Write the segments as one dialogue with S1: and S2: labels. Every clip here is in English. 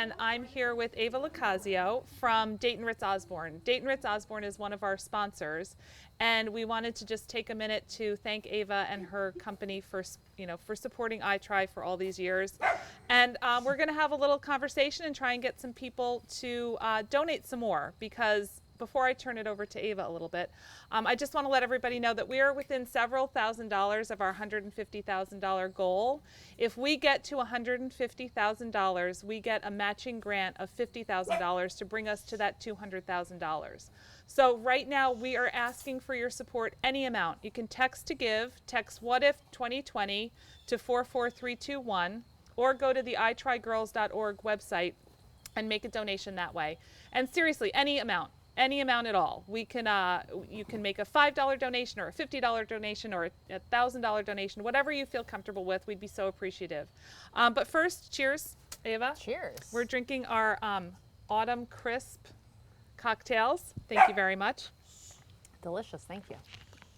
S1: and I'm here with Ava Locasio from Dayton Ritz Osborne. Dayton Ritz Osborne is one of our sponsors, and we wanted to just take a minute to thank Ava and her company for supporting iTry for all these years. And we're going to have a little conversation and try and get some people to donate some more, because before I turn it over to Ava a little bit, I just want to let everybody know that we are within several $1,000s of our $150,000 goal. If we get to $150,000, we get a matching grant of $50,000 to bring us to that $200,000. So right now we are asking for your support, any amount. You can text to give, text what if 2020 to 44321, or go to the itrygirls.org website and make a donation that way. And seriously, any amount at all. We can, you can make a $5 donation or a $50 donation or a $1,000 donation, whatever you feel comfortable with. We'd be so appreciative. But first, cheers, Ava.
S2: Cheers.
S1: We're drinking our Autumn Crisp cocktails. Thank you very much.
S2: Delicious, thank you.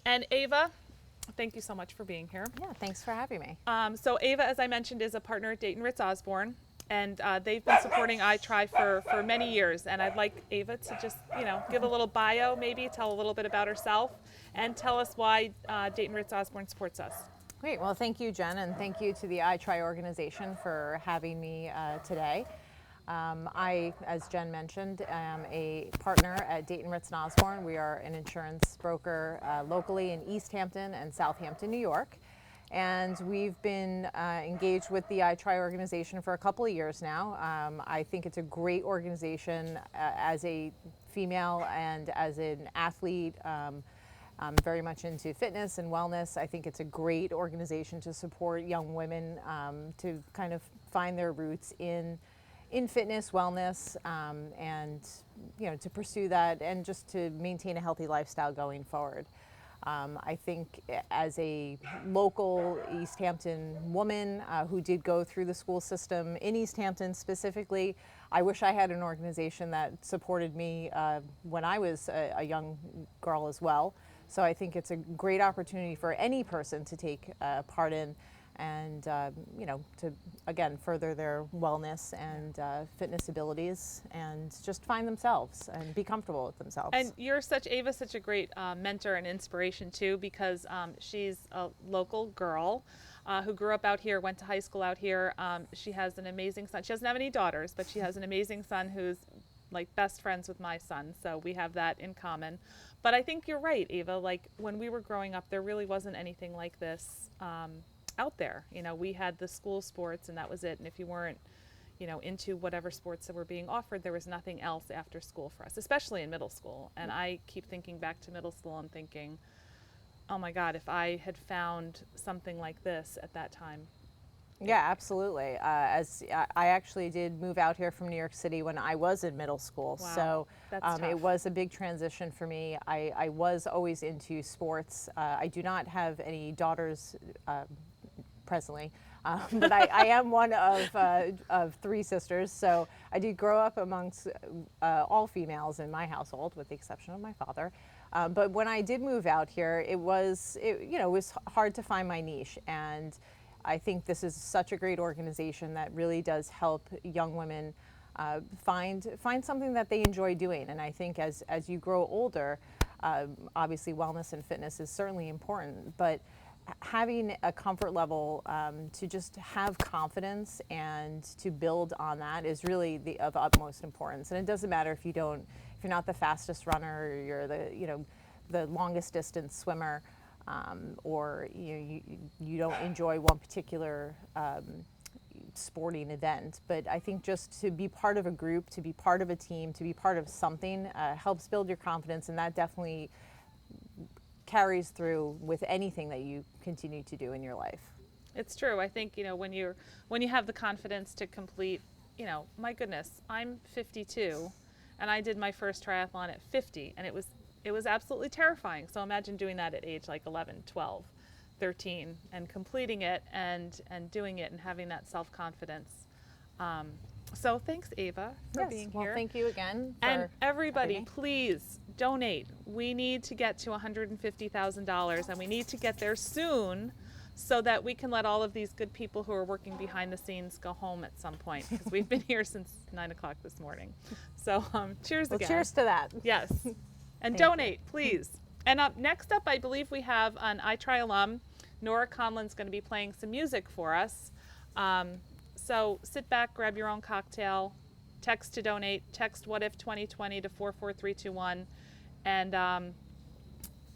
S1: And Ava, thank you so much for being here.
S2: Yeah, thanks for having me.
S1: So Ava, as I mentioned, is a partner at Dayton Ritz Osborne. And they've been supporting iTry for many years. And I'd like Ava to just, give a little bio, maybe tell a little bit about herself, and tell us why Dayton Ritz Osborne supports us.
S2: Great. Well, thank you, Jen, and thank you to the iTry organization for having me today. I, as Jen mentioned, am a partner at Dayton Ritz Osborne. We are an insurance broker locally in East Hampton and Southampton, New York. And we've been engaged with the iTry organization for a couple of years now. I think it's a great organization as a female and as an athlete. I'm very much into fitness and wellness. I think it's a great organization to support young women to kind of find their roots in fitness, wellness, and to pursue that and just to maintain a healthy lifestyle going forward. I think as a local East Hampton woman who did go through the school system in East Hampton specifically, I wish I had an organization that supported me when I was a young girl as well. So I think it's a great opportunity for any person to take part in and, to, again, further their wellness and fitness abilities and just find themselves and be comfortable with themselves.
S1: And Ava's such a great mentor and inspiration too, because she's a local girl who grew up out here, went to high school out here. She has an amazing son. She doesn't have any daughters, but she has an amazing son who's like best friends with my son. So we have that in common. But I think you're right, Ava. Like when we were growing up, there really wasn't anything like this out there. We had the school sports and that was it. And if you weren't, into whatever sports that were being offered, there was nothing else after school for us, especially in middle school. And I keep thinking back to middle school and thinking, oh my God, if I had found something like this at that time.
S2: Yeah, absolutely. As I actually did move out here from New York City when I was in middle school.
S1: Wow,
S2: so
S1: that's tough.
S2: It was a big transition for me. I was always into sports. I do not have any daughters presently, but I am one of three sisters. So I did grow up amongst all females in my household, with the exception of my father. But when I did move out here, it was hard to find my niche. And I think this is such a great organization that really does help young women find something that they enjoy doing. And I think as you grow older, obviously wellness and fitness is certainly important, but having a comfort level to just have confidence and to build on that is really of utmost importance. And it doesn't matter if you're not the fastest runner, or you're the longest distance swimmer, or you don't enjoy one particular sporting event. But I think just to be part of a group, to be part of a team, to be part of something helps build your confidence, and that definitely carries through with anything that you continue to do in your life.
S1: It's true. I think, when you have the confidence to complete, my goodness, I'm 52 and I did my first triathlon at 50, and it was absolutely terrifying. So imagine doing that at age like 11, 12, 13 and completing it and doing it and having that self-confidence. So thanks, Ava, for being here.
S2: Well, thank you again.
S1: And everybody, please donate. We need to get to $150,000, and we need to get there soon so that we can let all of these good people who are working behind the scenes go home at some point, because we've been here since 9 o'clock this morning. So cheers
S2: Well,
S1: again.
S2: cheers to that.
S1: Yes. And
S2: Thank
S1: donate, please. And next up, I believe we have an iTry alum. Nora Conlon's going to be playing some music for us. So sit back, grab your own cocktail, text to donate, text what if 2020 to 44321. And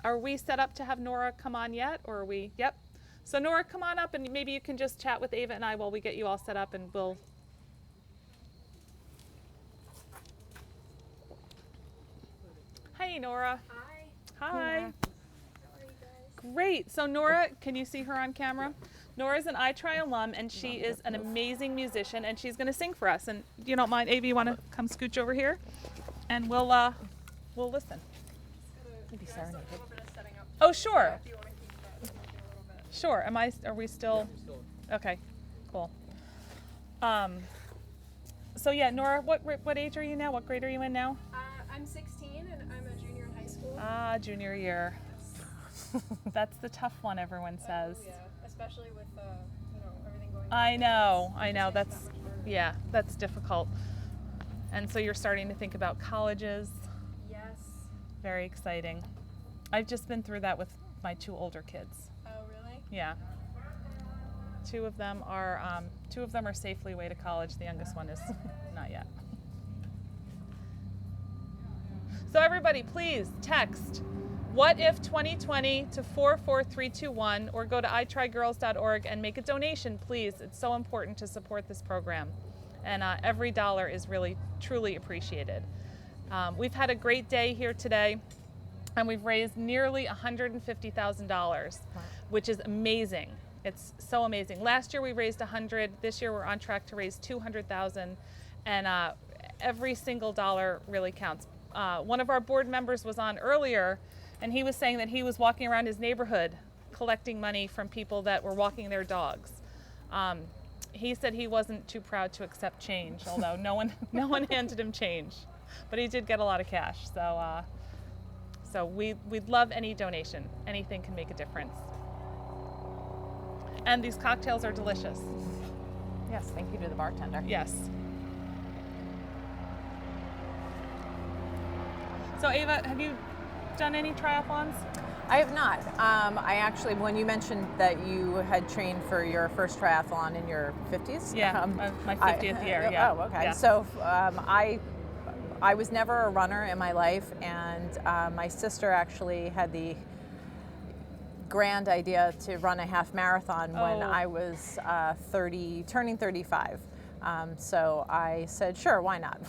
S1: are we set up to have Nora come on yet, or are we? Yep. So Nora, come on up, and maybe you can just chat with Ava and I while we get you all set up, and we'll. Hi, Nora.
S3: Hi.
S1: Hi.
S3: How are you guys?
S1: Great. So Nora, can you see her on camera? Nora's an iTry alum, and she is an amazing musician, and she's going to sing for us. And you don't mind, Ava, you want to come scooch over here, and we'll listen.
S2: Maybe serenade.
S1: Oh, sure. Sure. Are we still? Okay. Cool. So yeah, Nora, what age are you now? What grade are you in now?
S3: I'm 16 and I'm a junior in high school.
S1: Ah, junior year. That's the tough one, everyone says.
S3: Oh, yeah, especially with everything going on.
S1: I know. That's difficult. And so you're starting to think about colleges.
S3: Yes.
S1: Very exciting. I've just been through that with my 2 older kids.
S3: Oh, really?
S1: Yeah. Two of them are safely away to college. The youngest one is not yet. So everybody, please text what if 2020 to 44321, or go to itrygirls.org and make a donation, please. It's so important to support this program. And every dollar is really, truly appreciated. We've had a great day here today, and we've raised nearly $150,000, which is amazing. It's so amazing. Last year we raised 100. This year we're on track to raise 200,000, and every single dollar really counts. One of our board members was on earlier, and he was saying that he was walking around his neighborhood collecting money from people that were walking their dogs. He said he wasn't too proud to accept change, although no one handed him change, but he did get a lot of cash. So we'd love any donation. Anything can make a difference. And these cocktails are delicious.
S2: Yes, thank you to the bartender.
S1: Yes. So Ava, have you done any triathlons?
S2: I have not. I actually, when you mentioned that you had trained for your first triathlon in your 50s.
S1: Yeah, my 50th year, yeah.
S2: Oh, okay.
S1: Yeah.
S2: So I was never a runner in my life, and my sister actually had the grand idea to run a half marathon when I was turning 35. So I said, sure, why not?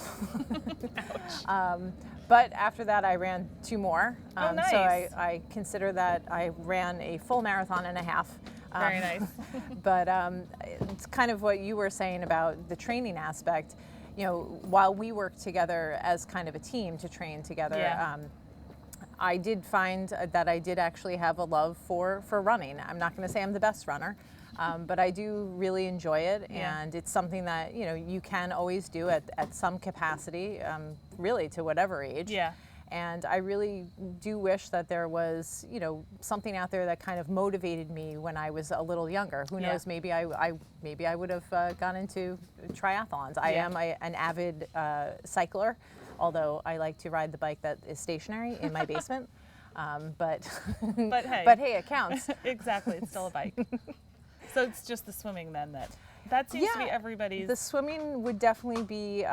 S2: But after that, I ran 2 more.
S1: Nice.
S2: So I consider that I ran a full marathon and a half.
S1: Very nice.
S2: But it's kind of what you were saying about the training aspect. You know, while we work together as kind of a team to train together,
S1: Yeah.
S2: I did find that I did actually have a love for running. I'm not going to say I'm the best runner, but I do really enjoy it,
S1: Yeah.
S2: and it's something that you can always do at some capacity, really to whatever age.
S1: Yeah.
S2: And I really do wish that there was, something out there that kind of motivated me when I was a little younger. Who
S1: Yeah.
S2: knows? Maybe I would have gone into triathlons. I
S1: Yeah.
S2: am an avid cycler, although I like to ride the bike that is stationary in my basement. But
S1: hey.
S2: but hey, it counts.
S1: Exactly, it's still a bike. So it's just the swimming then that seems to be everybody's.
S2: The swimming would definitely be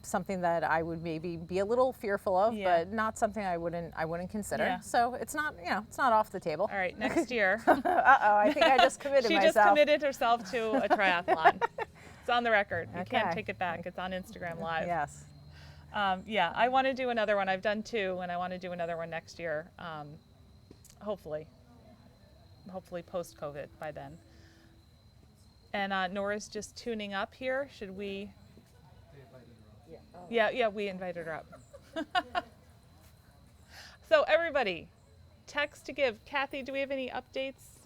S2: something that I would maybe be a little fearful of,
S1: Yeah.
S2: but not something I wouldn't consider.
S1: Yeah.
S2: So it's not it's not off the table.
S1: All right, next year.
S2: I think I just committed
S1: She
S2: myself.
S1: just committed herself to a triathlon. It's on the record. You can't
S2: Okay.
S1: take it back. It's on Instagram Live.
S2: Yes.
S1: Yeah, I want to do another one. I've done 2, and I want to do another one next year. Hopefully post-COVID by then. And Nora's just tuning up here. Should we? Yeah, we invited her up. So everybody, text to give. Kathy, do we have any updates?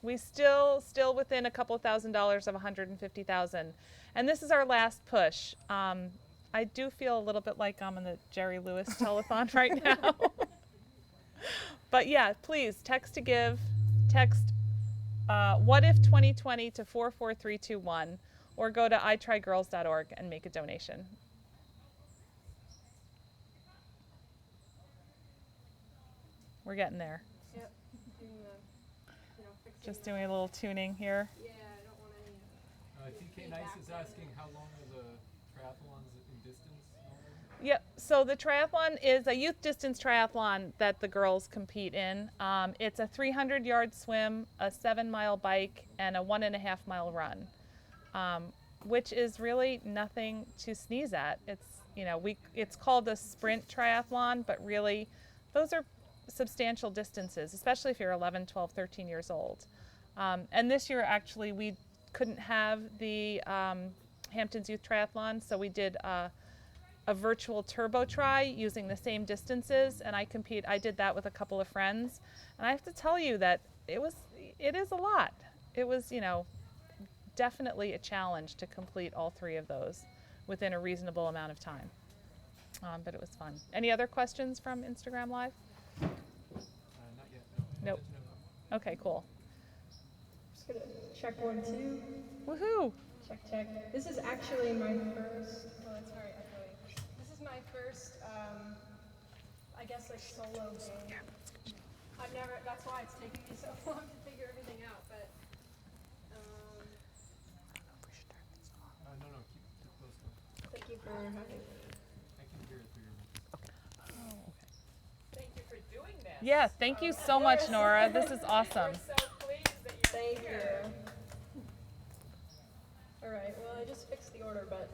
S1: We still within a couple $1,000s of 150,000, and this is our last push. I do feel a little bit like I'm in the Jerry Lewis telethon right now. But yeah, please text to give, text what if 2020 to 44321, or go to itrygirls.org and make a donation. We're getting there.
S3: Yep. Doing fixing
S1: Just doing a little tuning here.
S3: Yeah, I don't want any.
S4: TK Nice is asking how long are the triathlons in distance normally?
S1: Yep. So the triathlon is a youth distance triathlon that the girls compete in. It's a 300-yard swim, a 7-mile bike, and a 1.5-mile run, which is really nothing to sneeze at. It's called a sprint triathlon, but really, those are substantial distances, especially if you're 11, 12, 13 years old. And this year, actually, we couldn't have the Hamptons Youth Triathlon, so we did a virtual turbo try using the same distances, and I did that with a couple of friends, and I have to tell you that it is a lot. It was, definitely a challenge to complete all 3 of those within a reasonable amount of time. But it was fun. Any other questions from Instagram Live?
S4: Not yet, no.
S1: Nope. Okay, cool.
S3: Just gonna check 1, 2.
S1: Woohoo!
S3: Check. This is actually my first. Oh, that's very echoey. This is my first, I guess, like solo game. I've never. That's why it's taking me so long to figure everything out. But
S4: No, keep close to it.
S3: thank you for having me.
S4: I can hear it through your mic.
S1: Thank you for doing this. Yeah, thank you so much, Nora. This is awesome.
S3: We're so pleased that you're Thank here. You. All right. Well, I just fixed the order, but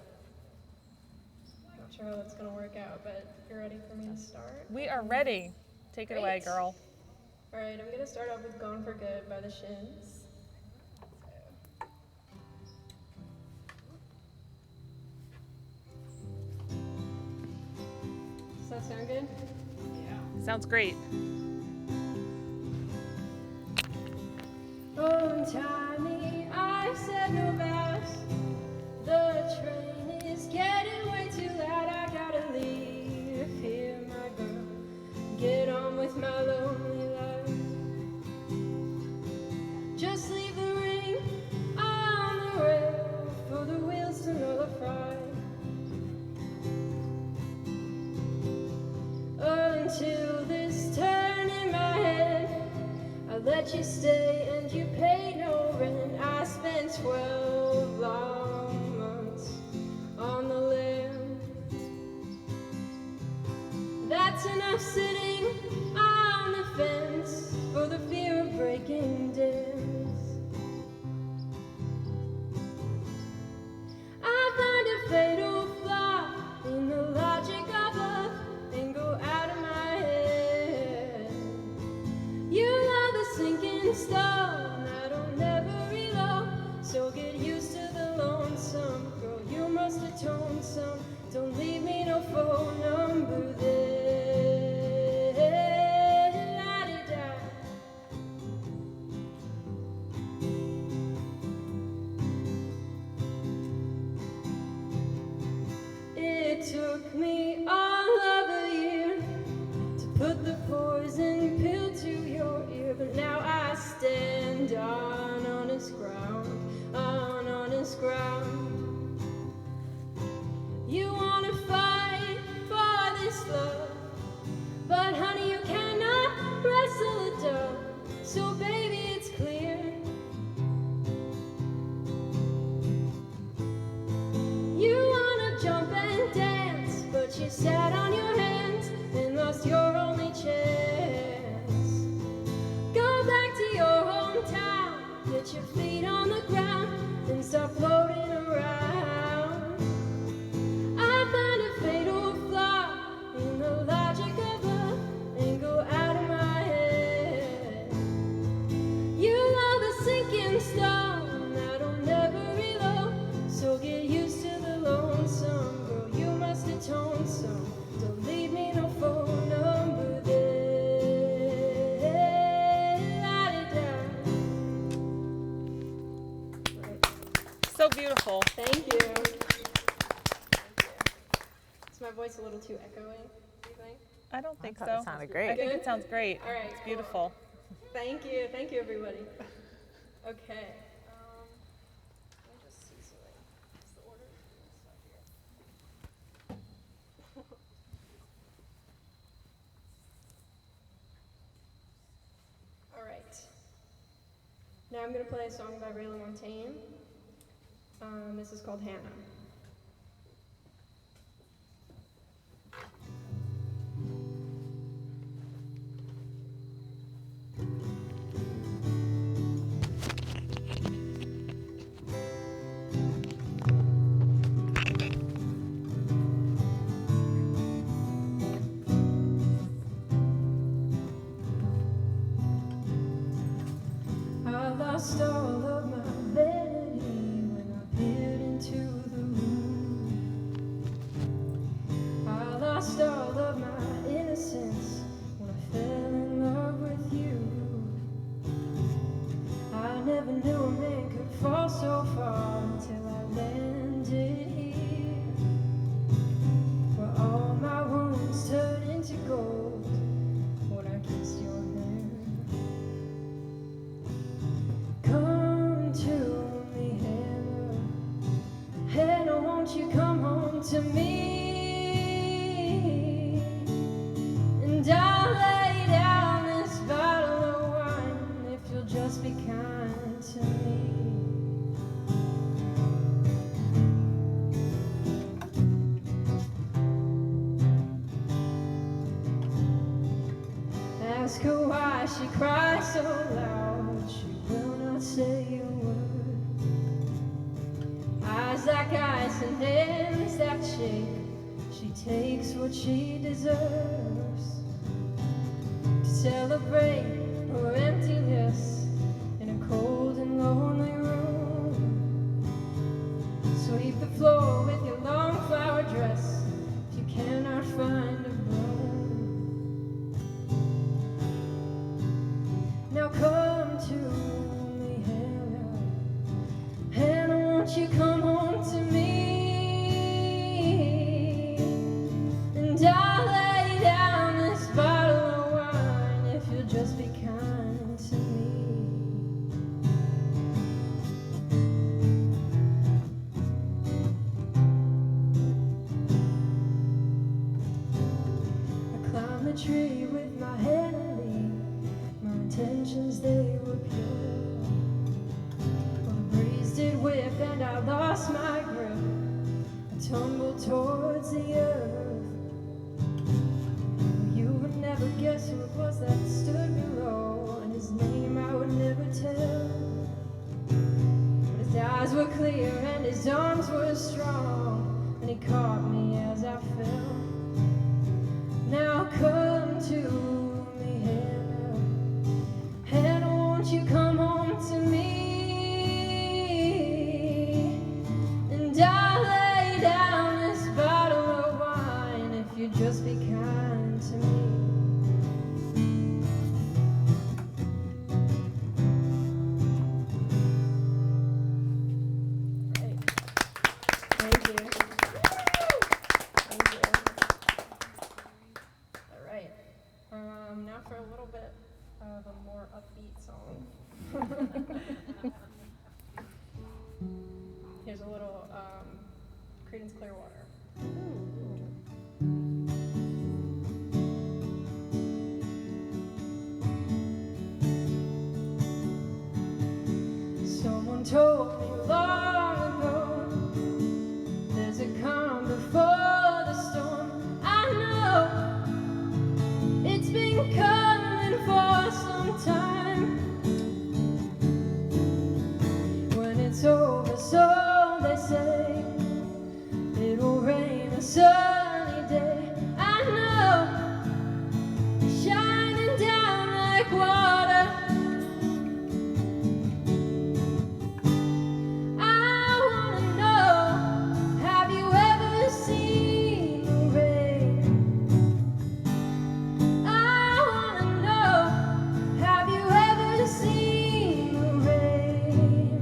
S3: not sure how that's gonna work out. But you're ready for me to start?
S1: We are ready. Take it away,
S3: Great.
S1: girl.
S3: All right. I'm gonna start off with "Gone for Good" by the Shins. Does that sound good?
S1: Sounds great.
S3: Untie I've said no vows. The train is getting way too loud. I gotta leave here, my girl. Get on with my lonely life. Just leave the ring on the rail for the wheels to nullify. Until this turn in my head, I let you stay and you paid no rent. I spent 12 long months on the land. That's enough sitting on the fence for the fear of breaking dance. I find a fatal flaw in the logic of love and go out of my head. You are the sinking stone that'll never reload, so get used to the lonesome. Girl, you must atone some. Don't leave me no phone number there. La-di-da. It took me all of a year to put the poison pill to your ear, but now I stand on honest ground, on honest ground. You wanna fight for this love, but honey, you cannot wrestle a dove, so baby, it's clear. You wanna jump and dance, but you sat on your hands and lost your only chance. Go back to your hometown, get your feet on the ground, and stop floating around. I find a fatal flaw in the logic of love and go out of my head. You love a sinking stone that'll never reload, so get used to the lonesome. Girl, you must atone some. Don't leave me no phone number there. La-di-da. Right.
S1: So beautiful.
S3: Thank you. Thank you. Is my voice a little too echoey, do you think?
S1: I don't think
S2: thought
S1: so.
S2: it sounded
S1: I
S2: great.
S1: think it sounds great.
S3: All right,
S1: It's beautiful.
S3: Thank you everybody. Okay. Let me just see so what's the order of stuff here. All right. Now I'm going to play a song by Ray LaMontagne. This is called Hannah. I lost all of my vanity when I peered into the room. I lost all of my innocence when I fell in love with you. I never knew a man could fall so far until I landed here, where all my wounds turned into gold when I kissed your hand. Come to me, Hannah. Hannah, won't you come home to me? And I'll lay down this bottle of wine if you'll just be kind to me. Ask her why she cries so loud. She will not say a word. Eyes like ice and hands that shake. She takes what she deserves to celebrate her emptiness in a cold and lonely room. Sweep the floor with your long flower dress if you cannot find a broom. Now come to me, Hannah. Hannah, won't you come home to me? And I'll lay down this bottle of wine if you'll just be kind to me. I climbed the tree with my head in the my intentions, they were pure. Well, the breeze did whip and I lost my grip. I tumbled towards the earth. You would never guess who it was that stood below, and his name I would never tell. But his eyes were clear and his arms were strong, and he caught me as I fell. Now come to me, Hannah. Hannah, won't you come home to me? And I'll lay down this bottle of wine if you just be kind to me. Great. Thank you. Thank you. All right. Now for a little bit of a more upbeat song. Here's a little Creedence Clearwater. Someone told me long ago there's a calm before the storm. I know it's been coming for some time. When it's over, so they say, it'll rain a sunny day. I know, shining down like water. I wanna know, have you ever seen the rain? I wanna know, have you ever seen the rain?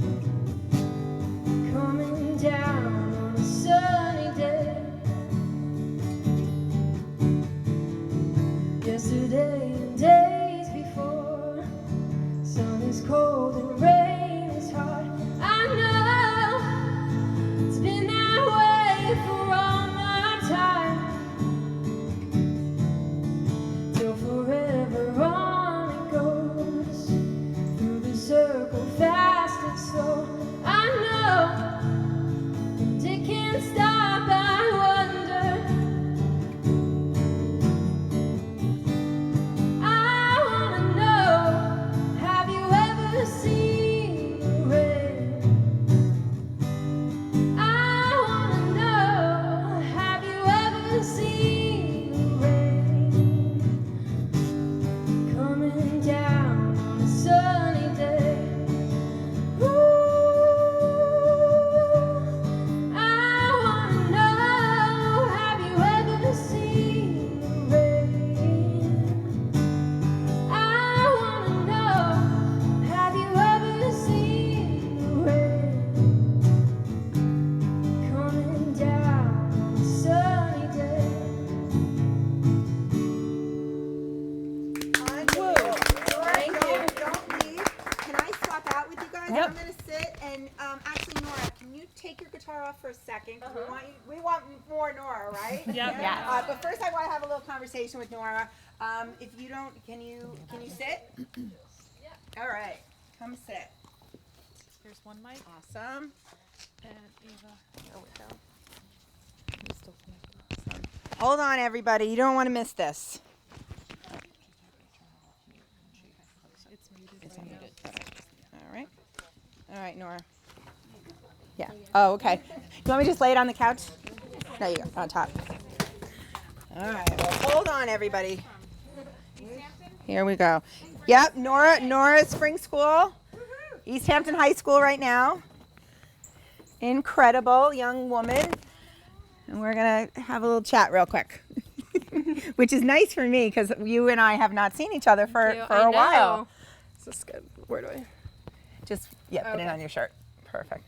S5: sit. And actually, Nora, can you take your guitar off for a second? 'Cause we want more Nora, right?
S1: Yep.
S2: Yes.
S5: But first, I want to have a little conversation with Nora. If you don't, can you sit? Yeah. All right, come sit.
S1: Here's one mic.
S5: Awesome.
S1: And Eva.
S2: There we go.
S5: Hold on, everybody. You don't want to miss this.
S1: It's muted right now.
S5: All right. All right, Nora. Yeah. Oh, okay. You want me to just lay it on the couch? There you go, on top. All right. Well, hold on, everybody. Here we go. Yep, Nora Spring School, East Hampton High School right now. Incredible young woman. And we're going to have a little chat real quick. Which is nice for me because you and I have not seen each other for a while.
S6: Is this good? Where do I?
S5: Just, yeah, put it
S6: Okay.
S5: on your shirt. Perfect.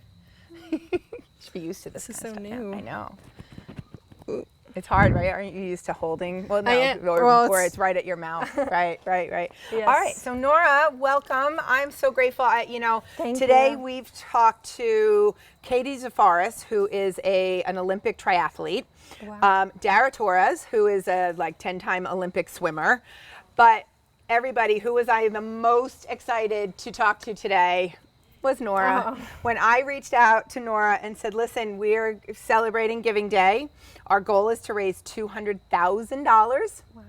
S5: Should be used to this.
S6: This is
S5: kind of
S6: so
S5: stuff now.
S6: new.
S5: I know. It's hard, right? Aren't you used to holding? Well, no,
S6: I am.
S5: or,
S6: Well,
S5: or
S6: it's-
S5: it's right at your mouth. Right.
S6: Yes.
S5: All right. So Nora, welcome. I'm so grateful.
S6: Thank
S5: Today
S6: you.
S5: we've talked to Katie Zafaris, who is an Olympic triathlete.
S6: Wow.
S5: Dara Torres, who is a 10-time Olympic swimmer. But everybody, who was I the most excited to talk to today was Nora.
S6: Oh.
S5: When I reached out to Nora and said, listen, we're celebrating Giving Day. Our goal is to raise $200,000
S6: Wow.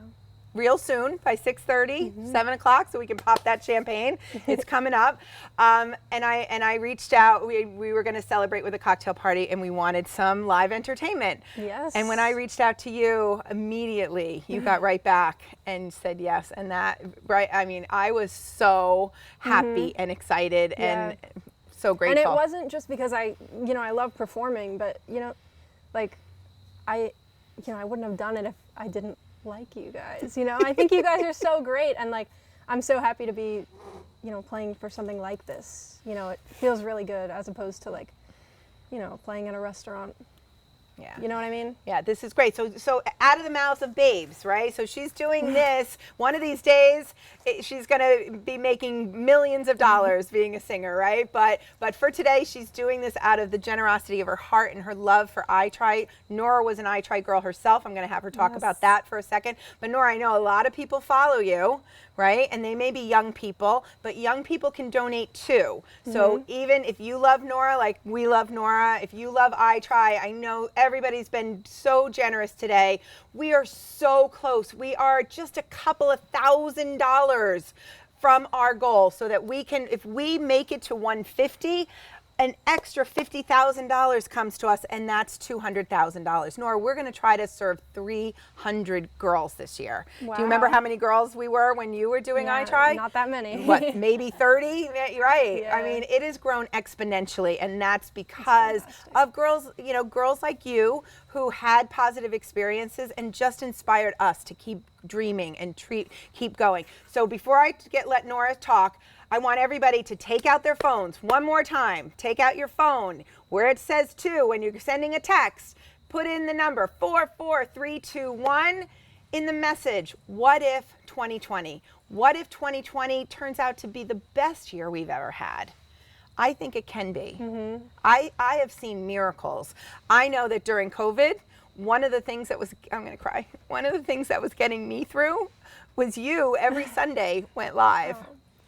S5: real soon by 6:30, 7 o'clock, so we can pop that champagne. It's coming up. And I reached out. We were going to celebrate with a cocktail party, and we wanted some live entertainment.
S6: Yes.
S5: And when I reached out to you, immediately you got right back and said yes. And that, right, I mean, I was so happy and excited and so
S6: And
S5: grateful.
S6: it wasn't just because I love performing, but I wouldn't have done it if I didn't like you guys. I think you guys are so great, and I'm so happy to be, playing for something like this. It feels really good as opposed to playing in a restaurant.
S5: Yeah.
S6: You know what I mean?
S5: Yeah, this is great. So out of the mouths of babes, right? So she's doing this. One of these days, she's going to be making millions of dollars being a singer, right? But for today, she's doing this out of the generosity of her heart and her love for iTry. Nora was an iTry girl herself. I'm going to have her talk about that for a second. But Nora, I know a lot of people follow you, right? And they may be young people, but young people can donate too. So even if you love Nora, like we love Nora, if you love iTry, I know everybody's been so generous today. We are so close. We are just a couple of $1,000s from our goal, so that we can, if we make it to 150, an extra $50,000 comes to us, and that's $200,000. Nora, we're going to try to serve 300 girls this year. Do you remember
S6: Wow.
S5: how many girls we were when you were doing iTry?
S6: Not that many.
S5: What, maybe 30? Right.
S6: Yeah.
S5: I mean, it has grown exponentially, and that's because of girls, girls like you who had positive experiences and just inspired us to keep dreaming and keep going. So before I let Nora talk, I want everybody to take out their phones one more time. Take out your phone where it says 2 when you're sending a text. Put in the number 44321 in the message. What if 2020? What if 2020 turns out to be the best year we've ever had? I think it can be. I have seen miracles. I know that during COVID, one of the things that was, I'm going to cry, one of the things that was getting me through was you every Sunday went live.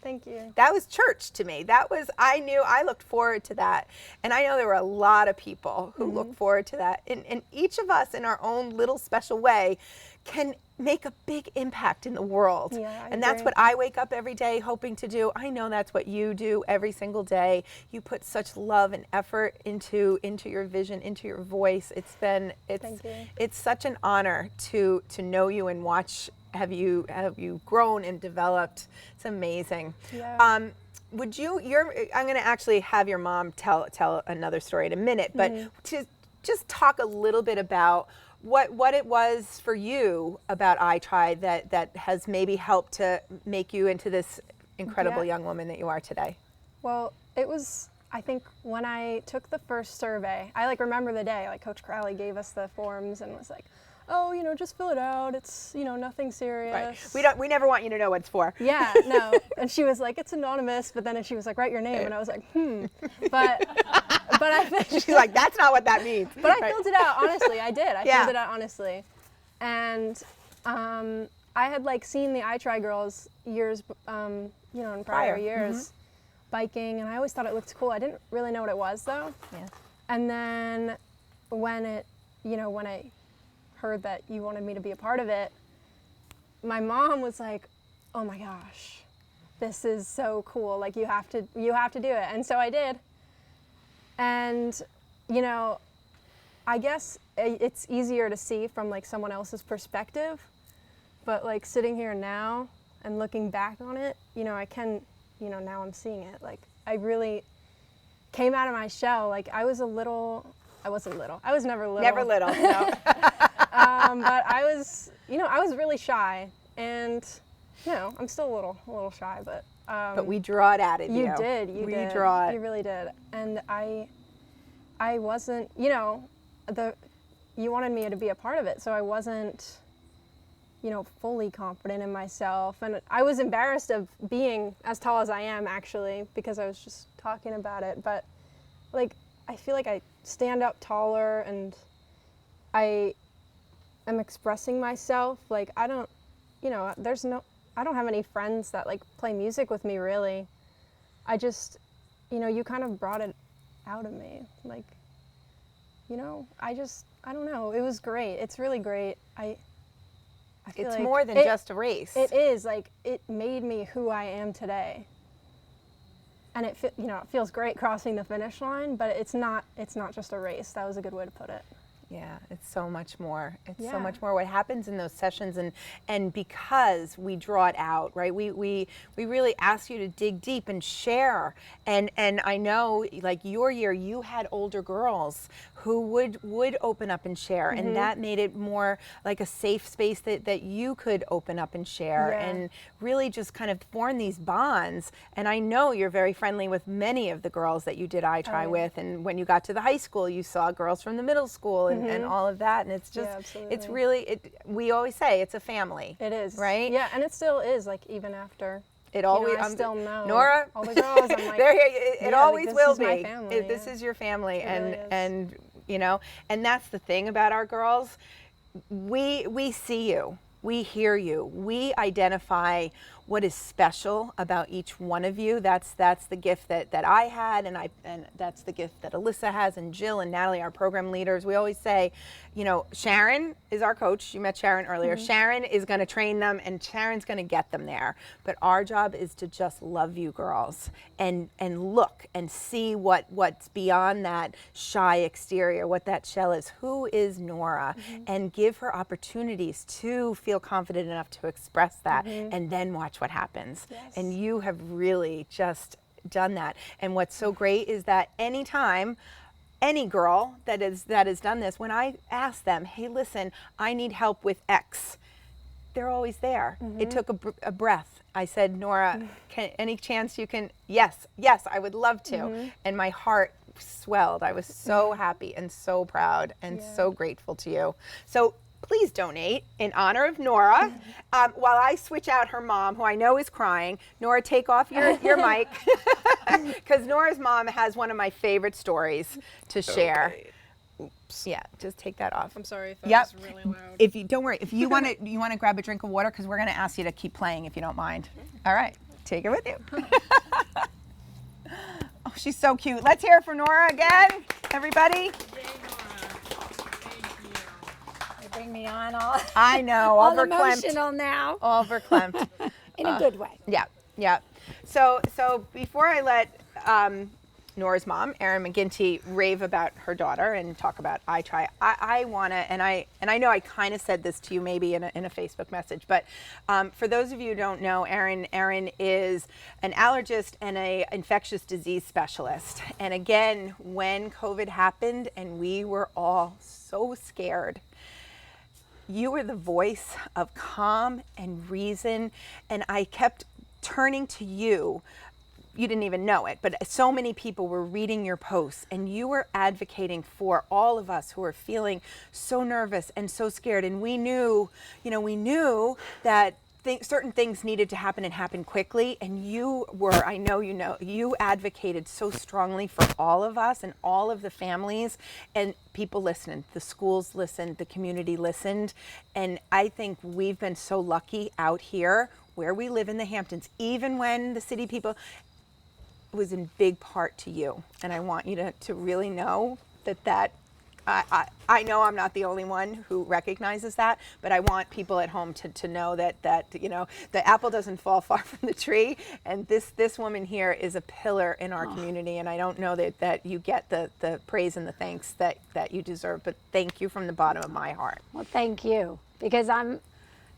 S6: Thank you.
S5: That was church to me. That was, I looked forward to that. And I know there were a lot of people who look forward to that. And each of us in our own little special way can make a big impact in the world.
S6: Yeah, I
S5: and that's
S6: agree.
S5: what I wake up every day hoping to do. I know that's what you do every single day. You put such love and effort into your vision, into your voice.
S6: Thank you.
S5: It's such an honor to know you and watch have you grown and developed. It's amazing.
S6: Yeah.
S5: I'm going to actually have your mom tell another story in a minute, but to just talk a little bit about what it was for you about iTry that has maybe helped to make you into this incredible young woman that you are today.
S6: Well, it was, I think, when I took the first survey, I remember the day, Coach Crowley gave us the forms and was like, oh, you know, just fill it out. It's, you know, nothing serious.
S5: Right. We never want you to know what it's for.
S6: Yeah, no. And she was like, it's anonymous. But then she was like, write your name. And I was like, But I
S5: She's like, that's not what that means.
S6: But I filled it out honestly. I did. I
S5: Yeah.
S6: filled it out honestly. And I had like seen the I Try girls years, you know, in prior years biking, and I always thought it looked cool. I didn't really know what it was though.
S5: Yeah.
S6: And then when I heard that you wanted me to be a part of it, my mom was like, oh my gosh, this is so cool. Like you have to do it. And so I did. And, you know, I guess it's easier to see from like someone else's perspective, but like sitting here now and looking back on it, you know, now I'm seeing it. Like I really came out of my shell. Like I was never little. Never little, no. But I was really shy, and, you know, I'm still a little shy, but.
S5: But we draw it out of you.
S6: You did.
S5: We draw it.
S6: You really did. And I wasn't, you know, you wanted me to be a part of it, so I wasn't, you know, fully confident in myself. And I was embarrassed of being as tall as I am, actually, because I was just talking about it. But, like, I feel like I stand up taller, and I am expressing myself. Like, I don't have any friends that, like, play music with me, really. I just, you know, you kind of brought it out of me. Like, you know, I don't know. It was great. It's really great. I feel
S5: It's
S6: like
S5: more than just a race.
S6: It is. Like, it made me who I am today. And it feels great crossing the finish line, but it's not just a race. That was a good way to put it.
S5: Yeah, it's so much more. It's so
S6: Yeah.
S5: much more what happens in those sessions, and because we draw it out, right? We really ask you to dig deep and share. And I know, like your year, you had older girls who would open up and share, and that made it more like a safe space that you could open up and share,
S6: Yeah.
S5: and really just kind of form these bonds. And I know you're very friendly with many of the girls that you did I Try with, and when you got to the high school, you saw girls from the middle school and all of that, and it's just,
S6: absolutely.
S5: it's really, we always say it's a family.
S6: It is.
S5: Right?
S6: Yeah, and it still is, like, even after.
S5: It always,
S6: I still know
S5: Nora,
S6: all the girls. I'm like,
S5: there, it
S6: yeah, like,
S5: always
S6: this
S5: will
S6: is
S5: be.
S6: my family,
S5: This
S6: yeah.
S5: is your family,
S6: It
S5: and
S6: really is.
S5: and you know, and that's the thing about our girls. We see you, we hear you, we identify what is special about each one of you. That's the gift that I had, and that's the gift that Alyssa has, and Jill and Natalie, our program leaders. We always say, you know, Sharon is our coach. You met Sharon earlier. Sharon is going to train them, and Sharon's going to get them there. But our job is to just love you girls and look and see what's beyond that shy exterior, what that shell is. Who is Nora? And give her opportunities to feel confident enough to express that, and then watch what happens.
S6: Yes.
S5: And you have really just done that. And what's so great is that anytime any girl that has done this, when I ask them, hey, listen, I need help with X, they're always there. It took a breath. I said, Nora, any chance you can? Yes, I would love to. And my heart swelled. I was so happy and so proud and so grateful to you. So please donate in honor of Nora. While I switch out her mom, who I know is crying. Nora, take off your mic, because Nora's mom has one of my favorite stories to share.
S7: Oops.
S5: Yeah, just take that off.
S7: I'm sorry if that
S5: Yep.
S7: was really loud.
S5: If you don't worry, if you want to grab a drink of water, because we're going to ask you to keep playing if you don't mind. All right, take it with you. Oh, she's so cute. Let's hear it for Nora again, everybody.
S8: You bring me on all,
S5: I know,
S8: all
S5: all verklempt.
S8: emotional now,
S5: All verklempt.
S8: in a good way.
S5: Yeah. So before I let Nora's mom, Erin McGinty, rave about her daughter and talk about I Try, I want to, and I know I kind of said this to you maybe in a Facebook message, but for those of you who don't know, Erin is an allergist and a infectious disease specialist. And again, when COVID happened and we were all so scared, you were the voice of calm and reason, and I kept turning to you you didn't even know it, but so many people were reading your posts, and you were advocating for all of us who were feeling so nervous and so scared. And we knew that certain things needed to happen and happen quickly. And you were, I know you advocated so strongly for all of us and all of the families, and people listened. The schools listened, the community listened. And I think we've been so lucky out here where we live in the Hamptons, even when the city people, it was in big part to you. And I want you to really know that I know I'm not the only one who recognizes that, but I want people at home to know that the apple doesn't fall far from the tree, and this woman here is a pillar in our community, and I don't know that you get the praise and the thanks that you deserve, but thank you from the bottom of my heart.
S8: Well, thank you, because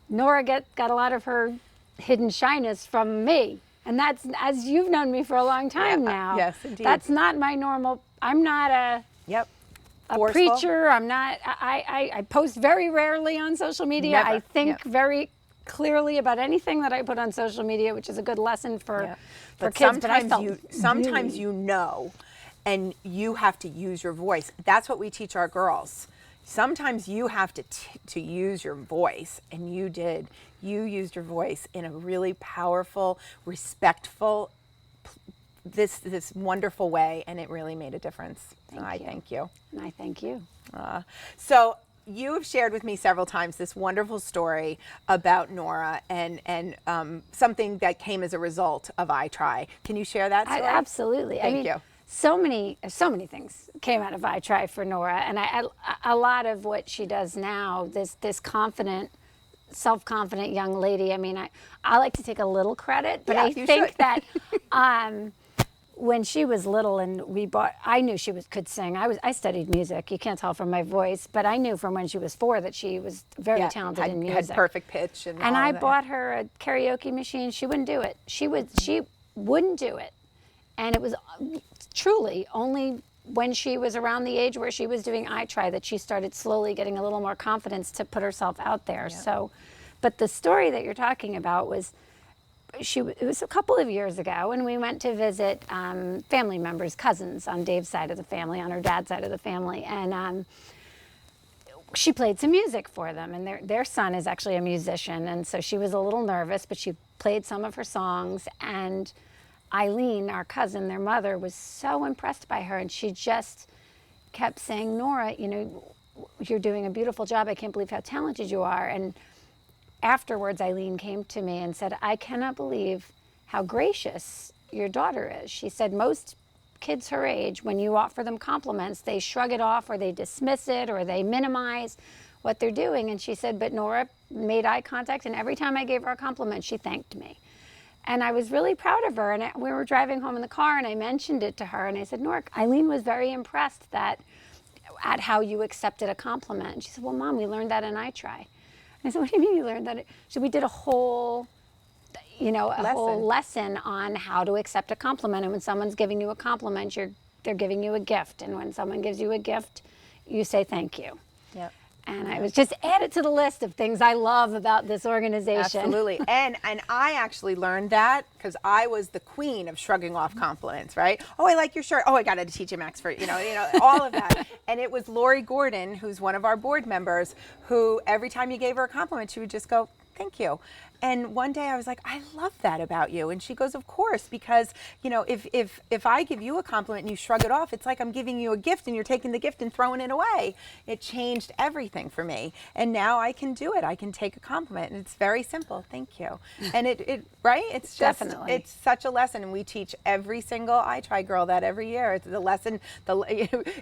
S8: Nora got a lot of her hidden shyness from me, and that's, as you've known me for a long time now.
S5: Yes, indeed.
S8: That's not my normal. I'm not a
S5: Forceful.
S8: preacher. I'm not. I post very rarely on social media.
S5: Never.
S8: I think very clearly about anything that I put on social media, which is a good lesson for
S5: But
S8: kids. But I felt
S5: sometimes
S8: really-
S5: you know, and you have to use your voice. That's what we teach our girls. Sometimes you have to use your voice, and you did. You used your voice in a really powerful, respectful, this wonderful way, and it really made a difference. I thank you.
S8: And I thank you.
S5: So you have shared with me several times this wonderful story about Nora and something that came as a result of I Try. Can you share that story?
S8: Absolutely.
S5: Thank you.
S8: So many things came out of I Try for Nora, and a lot of what she does now, this confident, self-confident young lady. I mean, I like to take a little credit, but
S5: Yeah,
S8: I
S5: you
S8: think
S5: should.
S8: that when she was little and I knew she could sing. I studied music. You can't tell from my voice, but I knew from when she was 4 that she was very talented in music.
S5: Had perfect pitch and all
S8: I
S5: of that.
S8: bought her a karaoke machine. She wouldn't do it. She wouldn't do it. And it was truly only when she was around the age where she was doing I Try that she started slowly getting a little more confidence to put herself out there. So, but the story that you're talking about was, it was a couple of years ago, and we went to visit family members, cousins on Dave's side of the family, on her dad's side of the family, and she played some music for them, and their son is actually a musician, and so she was a little nervous, but she played some of her songs, and Eileen, our cousin, their mother, was so impressed by her, and she just kept saying, Nora, you're doing a beautiful job. I can't believe how talented you are. And afterwards, Eileen came to me and said, I cannot believe how gracious your daughter is. She said most kids her age, when you offer them compliments, they shrug it off or they dismiss it or they minimize what they're doing. And she said, but Nora made eye contact, and every time I gave her a compliment, she thanked me. And I was really proud of her. And we were driving home in the car, and I mentioned it to her, and I said, Nora, Eileen was very impressed at how you accepted a compliment. And she said, well, Mom, we learned that in I Try. I said, what do you mean you learned that? So we did a whole, whole lesson on how to accept a compliment. And when someone's giving you a compliment, they're giving you a gift. And when someone gives you a gift, you say thank you.
S5: Yep.
S8: And I was just added to the list of things I love about this organization.
S5: Absolutely. And I actually learned that because I was the queen of shrugging off compliments, right? Oh, I like your shirt. Oh, I got a TJ Maxx for, all of that. And it was Lori Gordon, who's one of our board members, who every time you gave her a compliment, she would just go, thank you. And one day I was like, I love that about you. And she goes, of course, because, if I give you a compliment and you shrug it off, it's like I'm giving you a gift and you're taking the gift and throwing it away. It changed everything for me. And now I can do it. I can take a compliment, and it's very simple. Thank you. And it right? It's just,
S8: Definitely.
S5: it's such a lesson. And we teach every single I Try girl that every year. It's the lesson,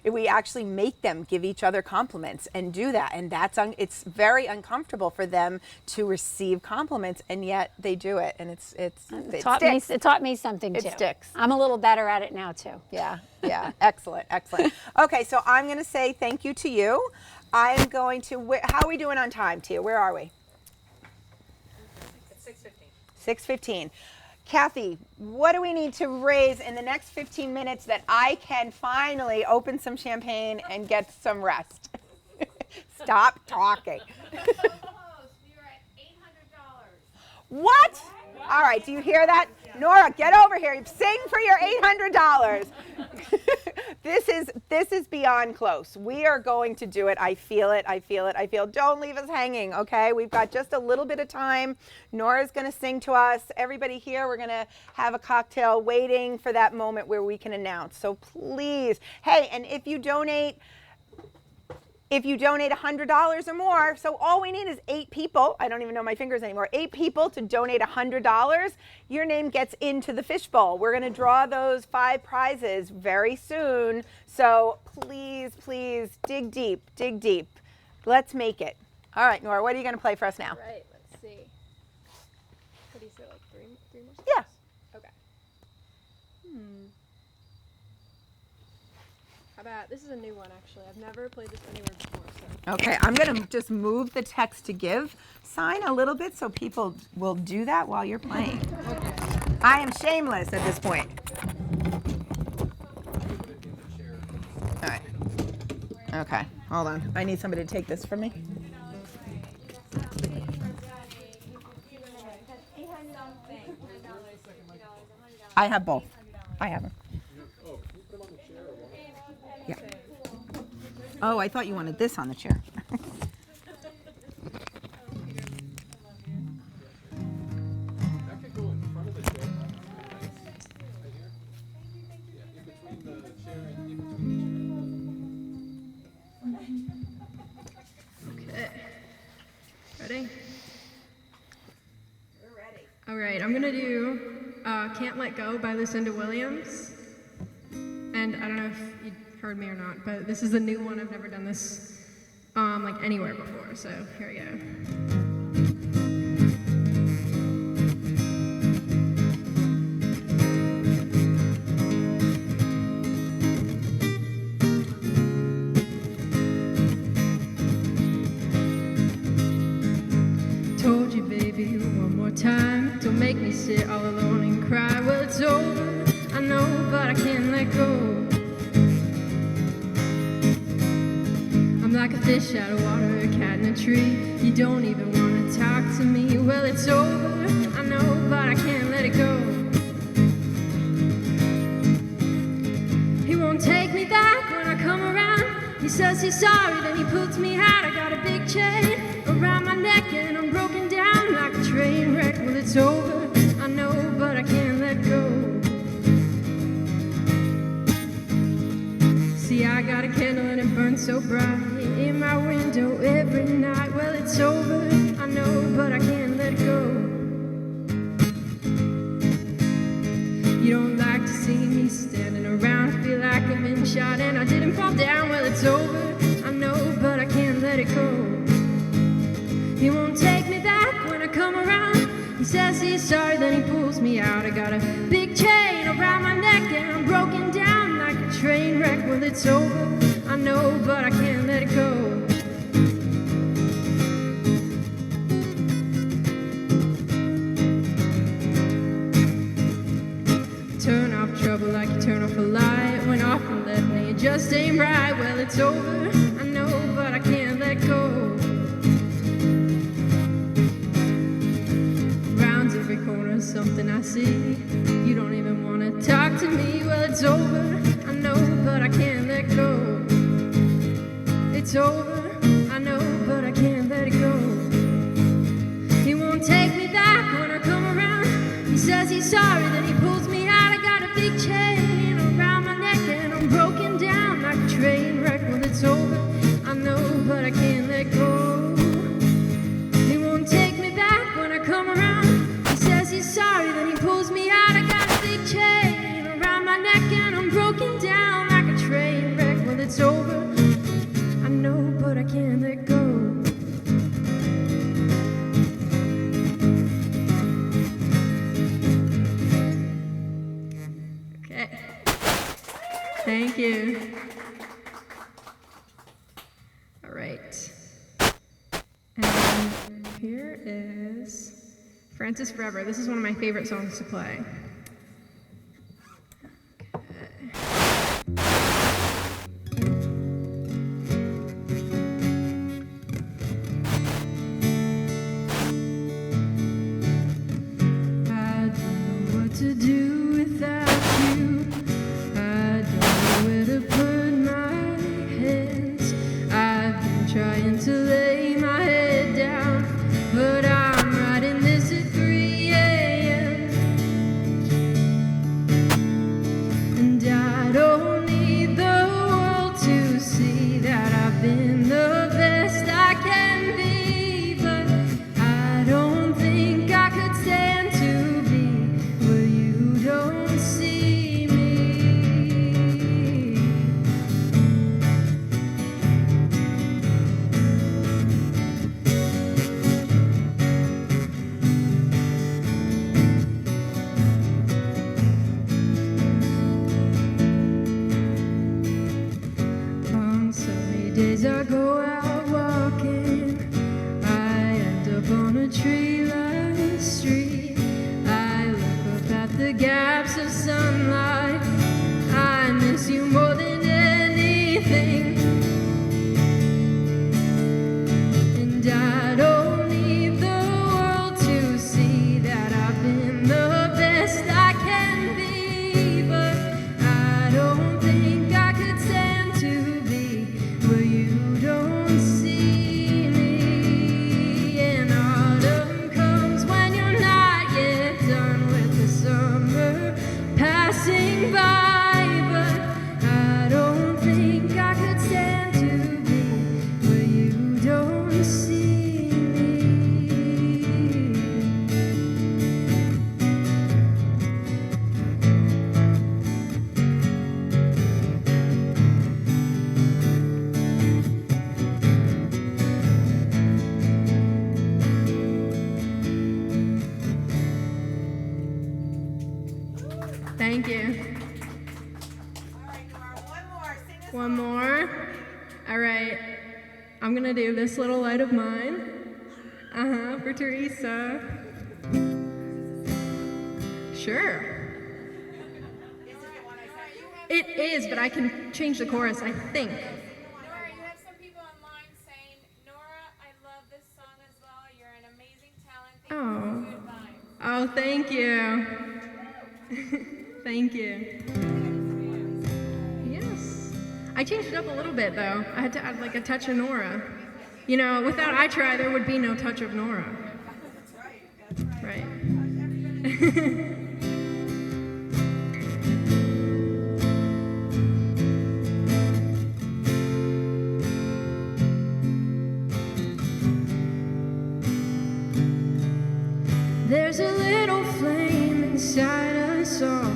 S5: we actually make them give each other compliments and do that. And it's very uncomfortable for them to receive compliments, and yet they do it, and it
S8: taught me something too.
S5: It sticks.
S8: I'm a little better at it now too.
S5: Yeah. Excellent. Okay, so I'm going to say thank you to you. I am going to, how are we doing on time, Tia? Where are we?
S2: It's 6:15.
S5: 6:15. Kathy, what do we need to raise in the next 15 minutes that I can finally open some champagne and get some rest? Stop talking.
S7: You're at $800.
S5: What? All right, do you hear that? Nora, get over here. Sing for your $800. This is beyond close. We are going to do it. I feel it. I feel it. I feel. Don't leave us hanging, okay? We've got just a little bit of time. Nora's going to sing to us. Everybody here, we're going to have a cocktail waiting for that moment where we can announce. So please, hey, and if you donate $100 or more, so all we need is 8 people. I don't even know my fingers anymore. 8 people to donate $100. Your name gets into the fishbowl. We're going to draw those 5 prizes very soon. So please, please dig deep, dig deep. Let's make it. All right, Nora, what are you going to play for us now?
S6: Right, let's see. What do you say, like three more songs?
S5: Yeah.
S6: Okay. How about, this is a new one actually. I've never played this anywhere before, so.
S5: Okay, I'm going to just move the text to give sign a little bit so people will do that while you're playing. I am shameless at this point. All right. Okay, hold on. I need somebody to take this from me. I have both. I have them. Yeah. Oh, I thought you wanted this on the chair.
S4: That could go in front of the chair. Right here. Yeah, in between the chair and in between the chair.
S6: Okay. Ready? We're ready. All right, I'm gonna do Can't Let Go by Lucinda Williams. And I don't know if you heard me or not, but this is a new one. I've never done this like anywhere before, so here we go. Told you, baby, one more time. Don't make me sit all alone and cry. Well, it's over, I know, but I can't let go. I'm like a fish out of water, a cat in a tree. You don't even want to talk to me. Well, it's over, I know, but I can't let it go. He won't take me back when I come around. He says he's sorry, then he puts me out. I got a big chain around my neck and I'm broken down like a train wreck. Well, it's over, I know, but I can't let go. See, I got a candle and it burns so bright in my window every night. Well, it's over, I know, but I can't let it go. You don't like to see me standing around, feel like I've been shot and I didn't fall down. Well, it's over, I know, but I can't let it go. He won't take me back when I come around. He says he's sorry, then he pulls me out. I got a big chain around my neck and I'm broken down like a train wreck. Well, it's over, I know, but I can't let it go. Turn off trouble like you turn off a light. Went off and left me, it just ain't right. Well, it's over, I know, but I can't let go. Rounds every corner, something I see. You don't even want to talk to me. Well, it's over, I know, but I can't let go. It's over, I know, but I can't let it go. He won't take me back when I come around. He says he's sorry, then he pulls me out. I got a big chain around my neck and I'm broken down like a train wreck. Well, it's over, I know, but I can't let go. He won't take me back when I come around. He says he's sorry, then he pulls me out. I got a big chain around my neck and I'm broken down like a train wreck. Well, it's over, I know, but I can't let go. Okay. Thank you. All right. And here is Francis Forever. This is one of my favorite songs to play.
S3: days I go out walking, I end up on a tree-lined street. I look up at the gaps of sunlight. I miss you more than anything. And I don't need the world to see that I've been the best I can be. But I don't think I could stand to be where you don't see me. And autumn comes when you're not yet done with the summer passing by. But I don't think I could stand to be where you don't see me. Thank you.
S5: All right, Nora, one more. Sing us
S3: One more. All right. I'm gonna do This Little Light of Mine. For Teresa. Sure. It is, but I can change the chorus, I think.
S7: Nora, you have some people online saying, Nora, I love this song as well. You're an amazing talent. Thank you for your good vibes.
S3: Oh, thank you. Thank you. Yes. I changed it up a little bit though. I had to add like a touch of Nora. You know, without I Try, there would be no touch of Nora. That's right. Right. There's a little flame inside us all.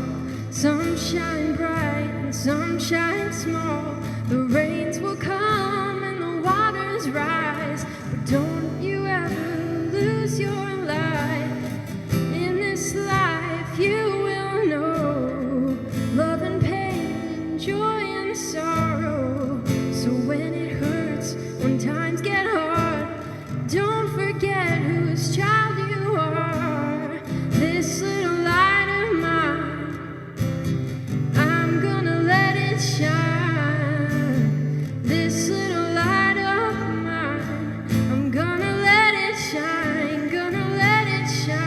S3: Some shine bright and some shine small. The rains will come and the waters rise, but don't you ever lose your light. In this life you will know love and pain and joy and sorrow. So when it hurts, when times get hard, don't forget whose child you are. This little light of mine, I'm gonna let it shine. This little light of mine, I'm gonna let it shine, gonna let it shine.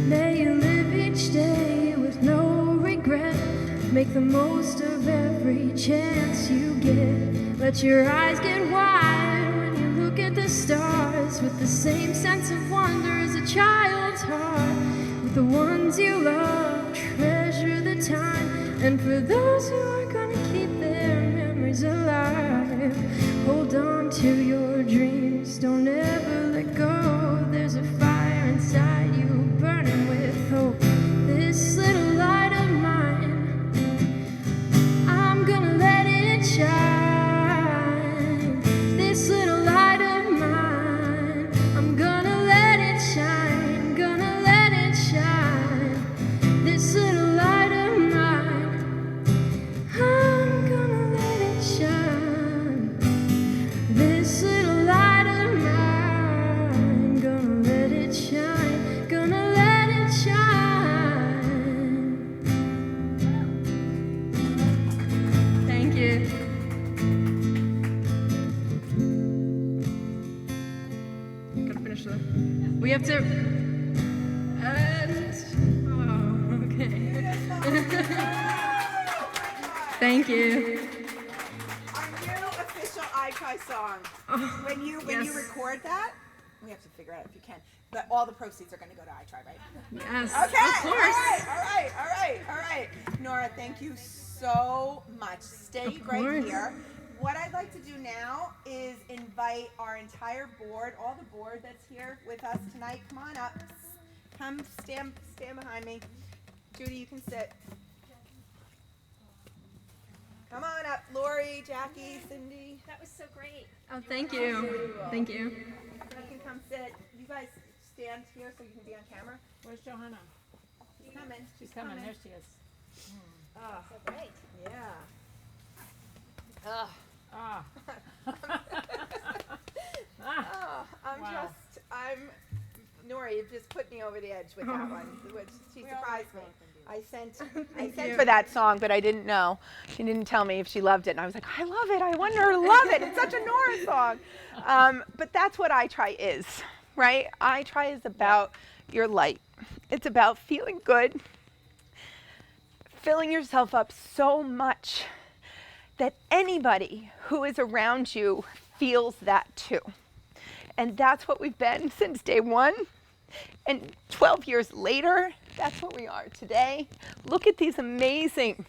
S3: May you live each day with no regret. Make the most of every chance you get. Let your eyes get wide when you look at the stars, with the same sense of wonder as a child's heart. With the ones you love, treasure the time. And for those who are gonna keep their memories alive, hold on to your dreams, don't ever let go. There's a fire inside you burning with hope. This little light of mine, I'm gonna let it shine. This little light of mine, I'm gonna let it shine, gonna let it shine. This little light of mine, I'm gonna let it shine. This little light of mine, gonna let it shine, gonna let it shine. Thank you. Gotta finish the. We have to. And. Oh, okay. Thank you.
S5: Our new official I Try song. When you
S3: yes.
S5: record that, we have to figure out if you can. But all the proceeds are going to go to I Try, right?
S3: Yes.
S5: Okay.
S3: Of course.
S5: All right. Nora, thank you so much. Stay right
S3: course.
S5: here. What I'd like to do now is invite our entire board, all the board that's here with us tonight. Come on up. Come stand behind me. Judy, you can sit. Come on up. Lori, Jackie, Cindy.
S7: That was so great.
S6: Oh, thank you. Thank you.
S5: You can come sit. You guys stand here so you can be on camera.
S9: Where's Johanna?
S5: She's coming.
S9: She's coming. There she is.
S5: Oh,
S7: So great.
S5: yeah.
S9: Ah.
S5: Oh, Nora, you just put me over the edge with that one. She surprised me. I sent for that song, but I didn't know. She didn't tell me if she loved it, and I was like, I love it. I want her to love it. It's such a Nora song. But that's what I Try is, right? I Try is about your light. It's about feeling good, filling yourself up so much that anybody who is around you feels that too. And that's what we've been since day one. And 12 years later, that's what we are today. Look at these amazing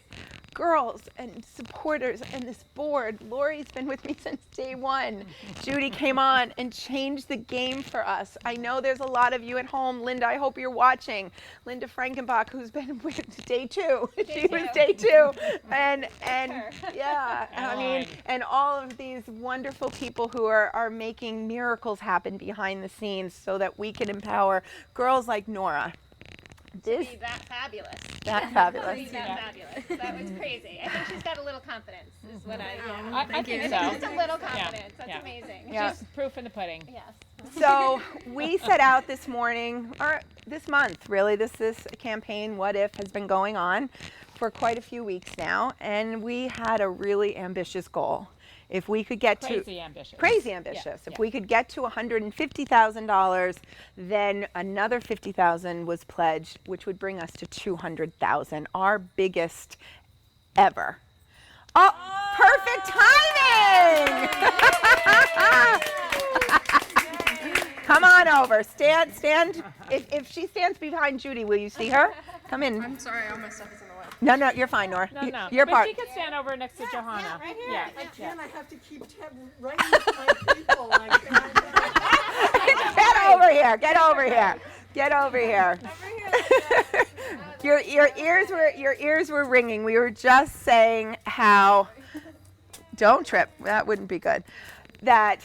S5: girls and supporters and this board. Lori's been with me since day one. Judy came on and changed the game for us. I know there's a lot of you at home. Linda, I hope you're watching. Linda Frankenbach, who's been with day two. She was day two. And yeah, I mean, and all of these wonderful people who are making miracles happen behind the scenes so that we can empower girls like Nora.
S7: Be that fabulous.
S5: That fabulous.
S7: Be that fabulous. That was crazy. I think she's got a little confidence, is what
S9: I think so.
S7: Just a little confidence.
S9: Yeah.
S7: That's amazing.
S5: Yeah.
S9: Just proof in the pudding.
S7: Yes.
S5: So we set out this morning, or this month really, this campaign, What If, has been going on for quite a few weeks now, and we had a really ambitious goal. If we could get
S9: Crazy ambitious.
S5: crazy ambitious.
S9: Yeah,
S5: If
S9: yeah.
S5: we could get to $150,000, then another $50,000 was pledged, which would bring us to $200,000, our biggest ever. Oh, perfect timing! Come on over. Stand. If she stands behind Judy, will you see her? Come in.
S6: I'm sorry, all my stuff is in the way.
S5: No, you're fine, Nora.
S9: No.
S5: You're
S9: But
S5: part.
S9: she can stand over next to Johanna.
S5: right here.
S9: Yeah.
S10: I can't. I have to keep writing to my people. I can't.
S5: Get over here. Your ears were ringing. We were just saying how, don't trip, that wouldn't be good, that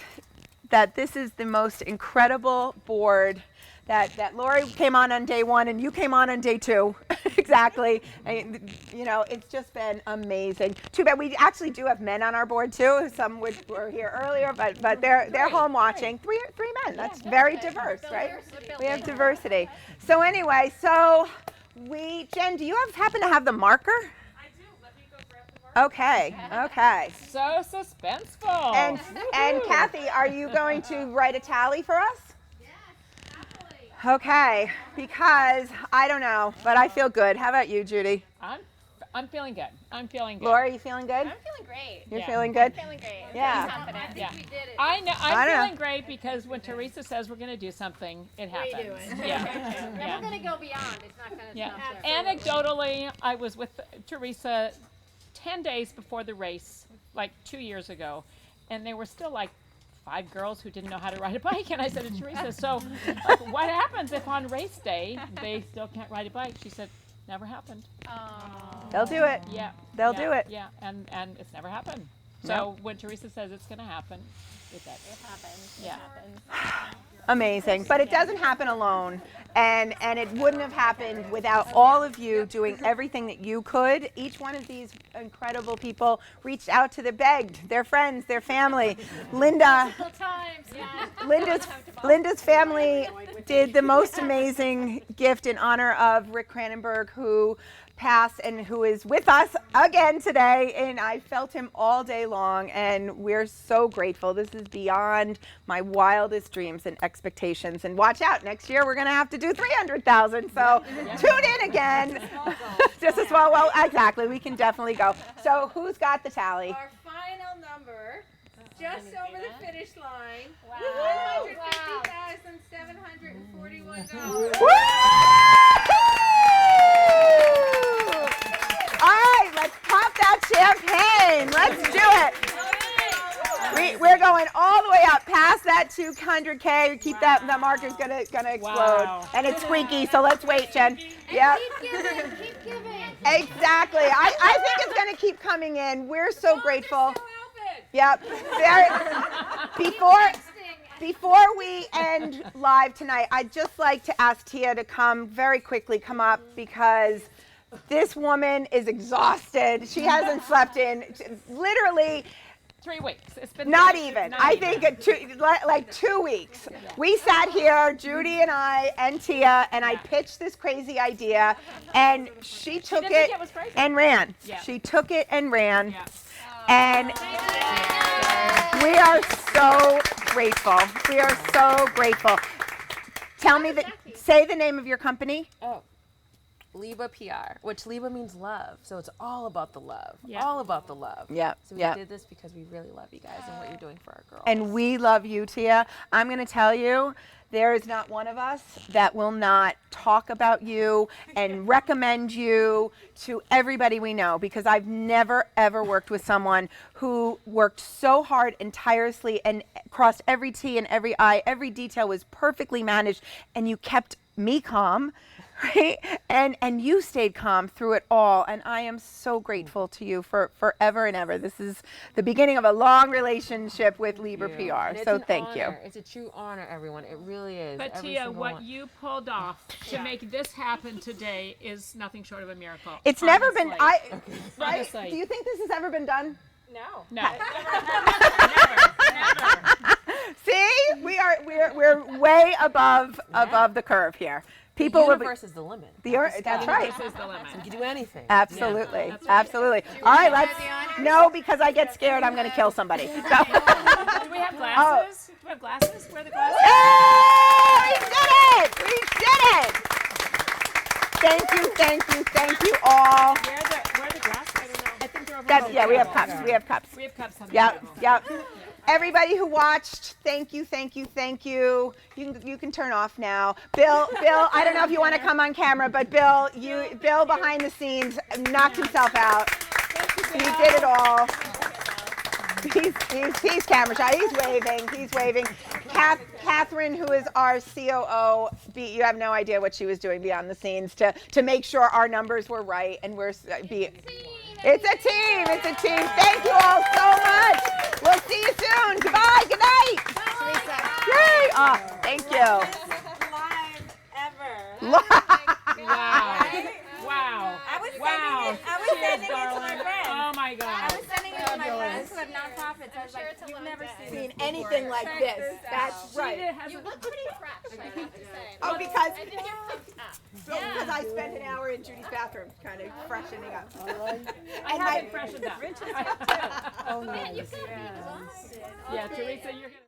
S5: this is the most incredible board that Lori came on day one and you came on day two. Exactly. And, it's just been amazing. Too bad we actually do have men on our board too. Some were here earlier, but they're home watching. Three men. That's very diverse, right? We have diversity. So anyway, Jen, do you happen to have the marker?
S1: I do. Let me go grab the marker.
S5: Okay.
S9: So suspenseful.
S5: And Kathy, are you going to write a tally for us? Okay, because I don't know, but I feel good. How about you, Judy?
S9: I'm feeling good.
S5: Laura, you feeling good?
S7: I'm feeling great.
S5: You're
S9: Yeah.
S5: feeling good?
S7: I'm feeling great. I'm
S5: Yeah.
S7: feeling confident.
S9: Yeah.
S7: We did it.
S9: I know.
S5: I
S9: I'm
S5: know.
S9: feeling great because when Teresa says we're going to do something, it happens.
S7: do it.
S9: Yeah.
S7: And
S9: Yeah.
S7: we're going to go beyond. It's not going to
S9: Yeah.
S7: stop there.
S9: Anecdotally, I was with Teresa 10 days before the race, like 2 years ago, and there were still like 5 girls who didn't know how to ride a bike. And I said to Teresa, so what happens if on race day they still can't ride a bike? She said, never happened.
S5: They'll do it.
S9: Yeah.
S5: They'll
S9: yeah,
S5: do it.
S9: Yeah, and it's never happened. So when Teresa says it's going to happen, it does.
S7: It happens.
S9: Yeah.
S7: It happens.
S5: Amazing, but it doesn't happen alone, and it wouldn't have happened without all of you doing everything that you could. Each one of these incredible people reached out to begged their friends, their family.
S7: Multiple times. Yeah.
S5: Linda's family did the most amazing gift in honor of Rick Cranenberg, who passed and who is with us again today, and I felt him all day long, and we're so grateful. This is beyond my wildest dreams and expectations, and watch out, next year we're going to have to do 300,000, so tune in again. Just a small, well, exactly, we can definitely go. So who's got the tally?
S10: Our final number, just over the finish line,
S7: Wow.
S10: $150,741.
S5: Woo! All right, let's pop that champagne. Let's do it. We're going all the way up past that 200K. Keep that marker's gonna explode.
S9: Wow.
S5: And it's squeaky, so let's wait, Jen. Yep.
S7: Keep giving.
S5: Exactly. I think it's gonna keep coming in. We're so grateful.
S10: So help it.
S5: Yep. Before we end live tonight, I'd just like to ask Tia to come up because this woman is exhausted. She hasn't slept in literally
S9: 3 weeks. It's been
S5: not
S9: 3
S5: even.
S9: not
S5: I
S9: even.
S5: think like 2 weeks. We sat here, Judy and I and Tia, and I pitched this crazy idea, and she took
S9: didn't
S5: it
S9: think it was crazy.
S5: and ran.
S9: Yeah.
S5: She took it and ran.
S9: Yeah.
S5: And we are so grateful. We are so grateful. Say the name of your company.
S11: Oh, Liba PR, which Liba means love. So it's all about the love.
S9: Yeah.
S11: All about the love.
S5: Yeah,
S11: So we
S5: yeah.
S11: did this because we really love you guys and what you're doing for our girls.
S5: And we love you, Tia. I'm going to tell you, there is not one of us that will not talk about you and recommend you to everybody we know, because I've never, ever worked with someone who worked so hard and tirelessly and crossed every T and every I. Every detail was perfectly managed, and you kept me calm. Right? And you stayed calm through it all. And I am so grateful to you for forever and ever. This is the beginning of a long relationship with Liber
S11: And
S5: PR.
S11: it's
S5: So
S11: an
S5: thank you.
S11: honor. It's a true honor, everyone. It really is.
S9: But
S11: Every
S9: Tia,
S11: single
S9: what
S11: one.
S9: you pulled off to make this happen today is nothing short of a miracle.
S5: It's never been,
S9: Honestly.
S5: right?
S9: Honestly.
S5: Do you think this has ever been done?
S9: No.
S5: never.
S9: Never.
S5: See, we're way above the curve here. People
S11: the
S5: will be,
S11: universe is the limit.
S5: that's right.
S9: This is the limit.
S11: You can do anything.
S5: Absolutely,
S9: that's right.
S5: absolutely. All right, no, because I get scared. I'm going to kill somebody. So.
S9: Do we have glasses? Do we have glasses? Where are the glasses?
S5: Yay! We did it! We did it! Thank you all.
S9: Where are the glasses? I don't know. I think they're over
S5: Yeah, we have cups. We have cups.
S9: We have cups on the
S5: Yep,
S9: table.
S5: yep. Everybody who watched, thank you. You can turn off now. Bill, I don't know if you want to come on camera, but Bill behind the scenes knocked himself out. He did it all. He's camera shy. He's waving. Catherine, who is our COO, you have no idea what she was doing beyond the scenes to make sure our numbers were right, and it's a team. Thank you all so much. We'll see you soon. Goodbye. Good night. Yay. Oh, thank you.
S10: Live ever.
S9: Wow.
S10: I was
S9: Wow.
S10: sending it to my
S9: Darling.
S10: friends.
S9: Oh my God.
S10: I was sending it to my friends who have nonprofits. I was like, you've never
S5: Seen anything like this. That's right.
S1: You look pretty fresh, I have to say.
S5: Oh, because
S1: I think you're picked up.
S5: because I spent an hour in Judy's bathroom, kind of freshening up.
S9: I haven't freshened up.
S1: Man, you've got to be exhausted.
S9: Yeah, Teresa, you're gonna.